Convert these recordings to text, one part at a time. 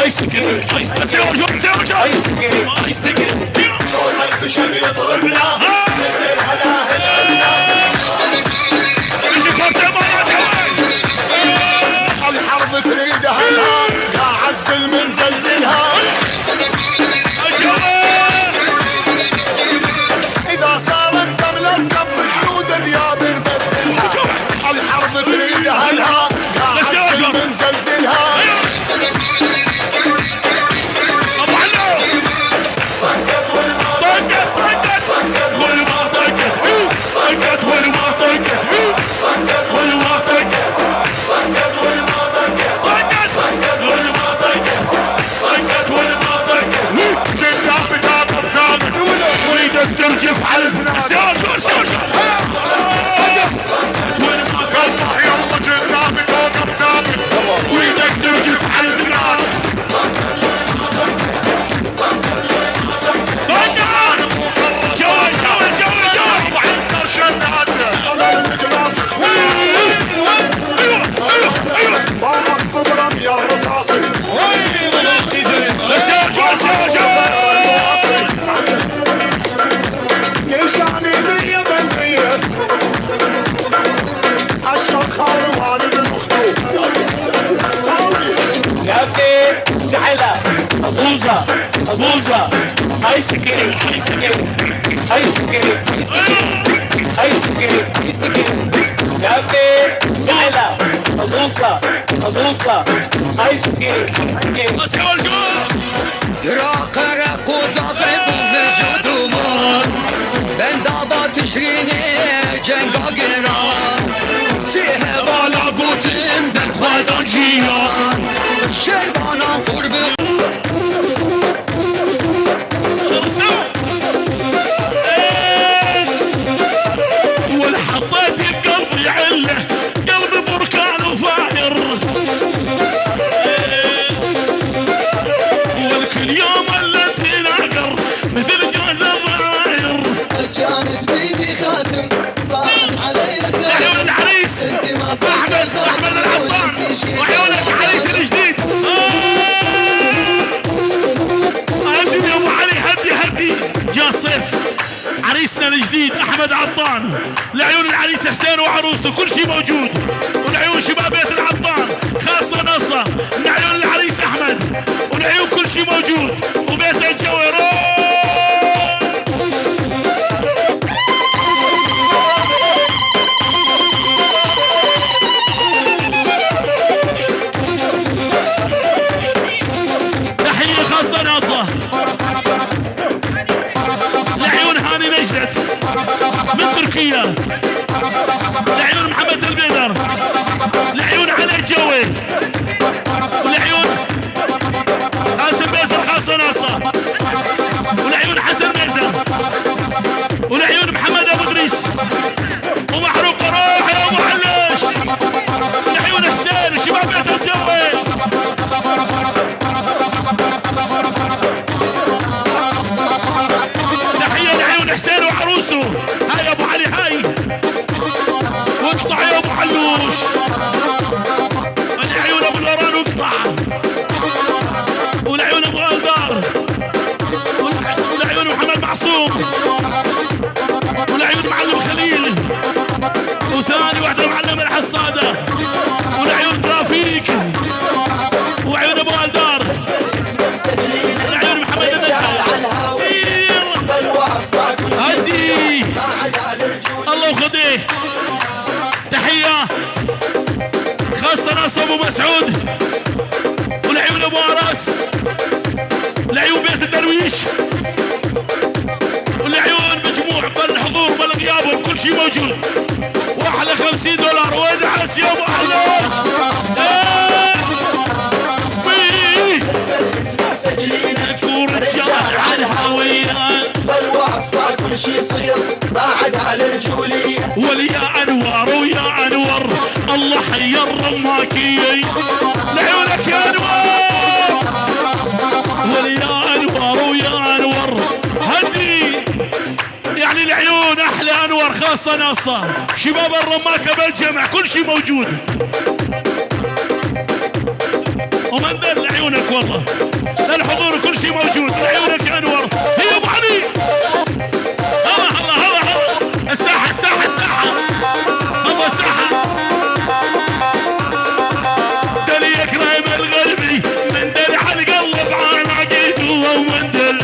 هاي سكر هاي سير جون سير جون هاي سكر صوت الخشب يضربنا الحرب تريد اهلها يا عز المنزل زلها اذا صارت قبل الكب جنود ذياب نبدلها الحرب تريد اهلها يا عز المنزل زلها ابو علو طقت طقت والما طقت طقت والما طقت والما طقت ترجف على سيرجون سيرجون وين ما تطلع يلا جنابي توقف نابي ويدك ترجف على زنار جوي جوي جوي جوي وعندنا شد ايوه ايوه ايوه بابا تضرب يا رصاصي سيرجون سيرجون أبوزة أبوزة هاي سكري هاي سكري هاي سكري هاي سكري سكري كافي سعيلة أبوزة أبوزة هاي سكري أسوأ الجوع دراق رقوزة في بوفي جدومات بندابة تشريني جنقا قرار سيها بالا قوتم بالخوادان جيان شربانا قرب والحطيت بقلبي عله قلبي بركان وفاير والكل يوم اللي تناقر مثل جوز الضاير كانت بيدي خاتم صارت علي خاتم عيون العريس انت ما صرت احمد العطان وعيونك العريس الجديد هدي يا ابو علي هدي جاء الصيف عريسنا الجديد احمد عطان لعيون العريس حسين وعروسته كل شيء موجود ولعيون شباب بيت العطان خاصه نصه لعيون العريس احمد ولعيون كل شيء موجود وبيت الجويرون تحيه خاصه نصه لعيون هاني نجدت من تركيا لعيون محمد البيدر لعيون علي جوي ولعيون قاسم بيزر خاصة ناصر ولعيون حسن بيزر ولعيون محمد ابو ادريس ومحروق روح يا ابو علوش لعيون حسين وشباب بيت الجوي تحية لعيون حسين وعروسته هاي يا ابو علي هاي واقطع يا ابو علوش لعيون ابو الوران واقطع ولعيون ابو الدار ولعيون محمد معصوم ولعيون معلم خليل وثاني واحدة معلم الحصادة ولعيون ترافيك وعيون ابو الدار ولعيون محمد الدجال هدي الله خذيه تحية خاصة ناس ابو مسعود ولعيون ابو عراس لعيون بيت الدرويش ولعيون مجموع بالحضور بالغياب وكل شيء موجود واحلى $50 وادعس يا ابو علوش نكون رجال عن هوية بالواسطة كل شي يصير بعد على رجولي وليا انوار ويا انور الله حي الرماكي لعيونك يا انوار وليا انوار ويا انور هدي يعني العيون احلى انور خاصة ناصة شباب الرماكة بالجمع كل شي موجود ومندل لعيونك والله، للحضور كل شيء موجود، لعيونك يا انور. هي ابو علي، الله الله الله الله، الساحه الساحه الساحه، الله الساحه. دلي اكرم الغربي مندل على القلب عناقيد ومندل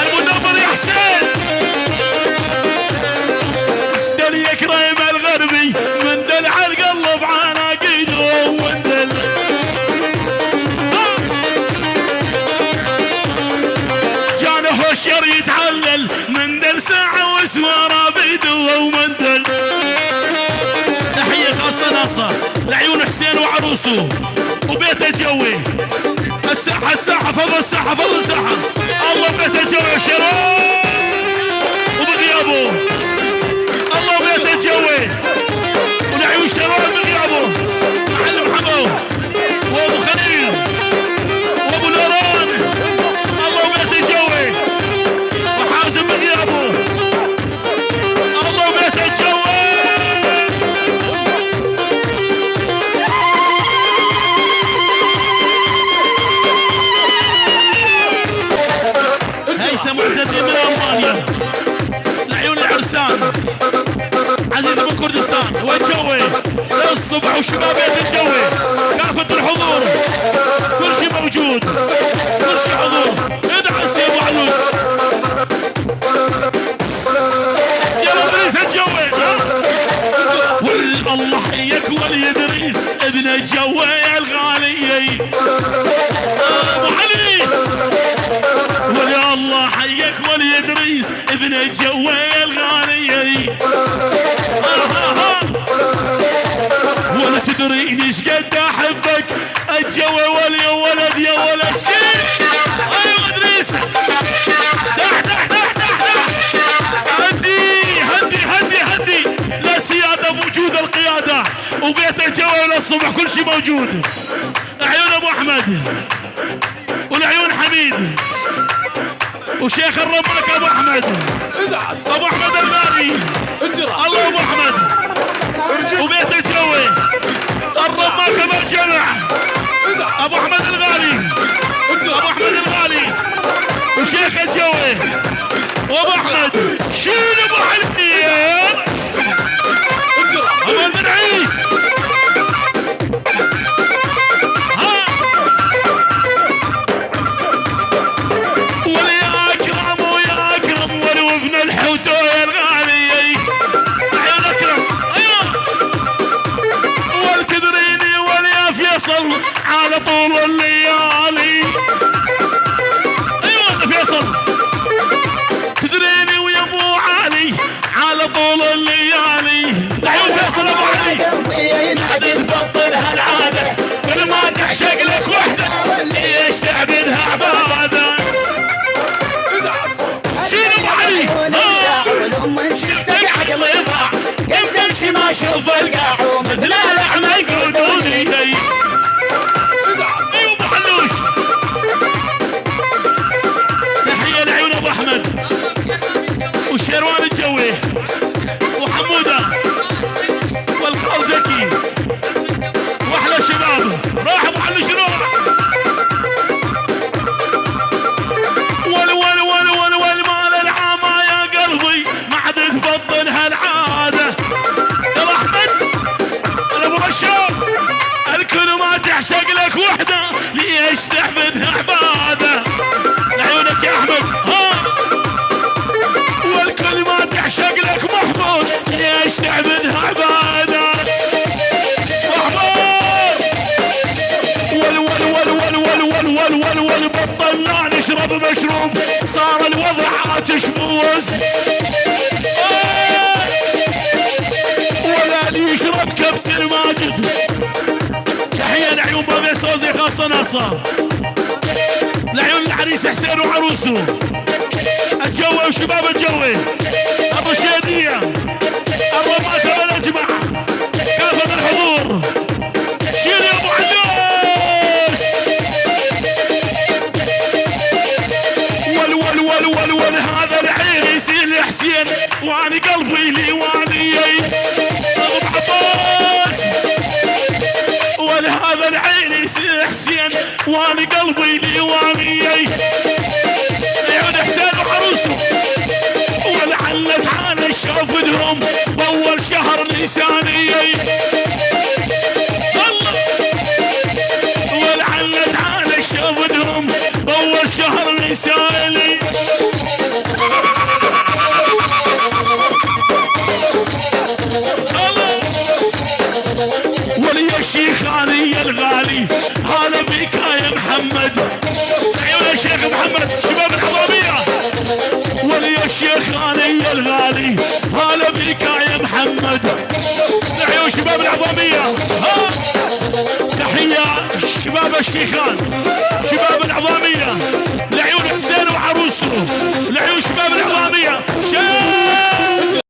المنور يا حسين. دلي اكرم الغربي مندل على القلب عناقيد ومندل. هوشر يتعلل مندل ساعة واسواره بيده ومندل. تحية خاصة ناصر لعيون حسين وعروسه وبيته جوي. الساحة الساحة فضل الساحة فضل الساحة، الله بيته جوي شراب وبغيابه، الله بيته جوي ولعيون شراب بغيابه. معلم حمو وابو خليل وابو نوران، الله بيته جوي وحازم بغيابه، الله بيته جوي. هيثم عز الدين من المانيا لعيون العرسان، عزيز من كردستان وجوي الصبح وشباب بيت الجوي، كافة الحضور كل شيء موجود، كل شيء حضور. ادعى السيب وعلوش يا ادريس الجوي، والله حيك ولي ادريس ابن الجوي الغالي ابو علي، ولي الله حيك ولي ادريس ابن الجوي الغالي. ولا تدريني ايش قد احبك الجوي ولي ولد يا ولد شيء. ايوه ادريس دح دح دح دح دح، هدي هدي هدي هدي، لا سياده موجود القياده وبيت الجوي للصبح كل شيء موجود. عيون ابو احمد والعيون حميد وشيخ الرماك ابو احمد، ابو احمد الغالي، الله ابو احمد وبيت الجوي الرماك بالجمع، ابو احمد الغالي، ابو احمد الغالي وشيخ الجوي وابو احمد. شيل ابو علي ابو المنعي، ولي اكرم ويا اكرم ولوفن الحوت يا الغالي. عيون اكرم ايوه، والكدريني وليا فيصل على طول الليالي. ايوه فيصل كدريني ويا ابو علي على طول الليالي. عيون فيصل ابو علي عاد تبطل هالعاده، كل ما تعشق لك وحده ليش تعبدها عباده. شيل ابو علي شفت العقل يضع، قمت امشي ما اشوف القاع ومثل الاعمى يقودوني. ايوه ابو حلوش. تحيه لعيون ابو احمد وشيروان الجوي وحموده والخال زكي واحلى شباب. راح ابو حلوش روح. ول ول ول ول ول مال العامة يا قلبي ما عاد تبطل هالعادة. يا ابو احمد انا ابو بشار، الكل ما تعشق لك وحدة ليش تحفدها عبادة. لعيونك يا احمد ها، والكل ما تعشق لك محمود ليش تعبدها عبادة. محمود ول ول ول ول ول ول ول ول ول بطلنا نشرب مشروب، صار الوضع عاتش موز. ولا اللي يشرب كابتن ماجد. تحية لعيون بابي صوزي خاصة ناصر، لعيون العريس حسين وعروسه الجوي وشباب الجوي، ابو شادية الرماك بالأجمع، كافة الحضور. شيل يا ابو علوش. ول ول ول ول ول هذا العين يسيل حسين واني قلبي لي واني ابو عباس. ول هذا العين يسيل حسين انا قلبي ديواني عيون حسين وعروسته ولعل تعالى شافدهم باول شهر نيساني والله ولعل تعالى شافدهم باول شهر نيساني ولي الشيخاني الغالي هلا بك يا محمد عيون يا شيخ محمد شباب العظامية ولي الشيخاني الغالي هلا بك يا محمد عيون شباب العظامية ها تحية شباب الشيخان شباب العظامية لعيون حسين وعروسته لعيون شباب العظامية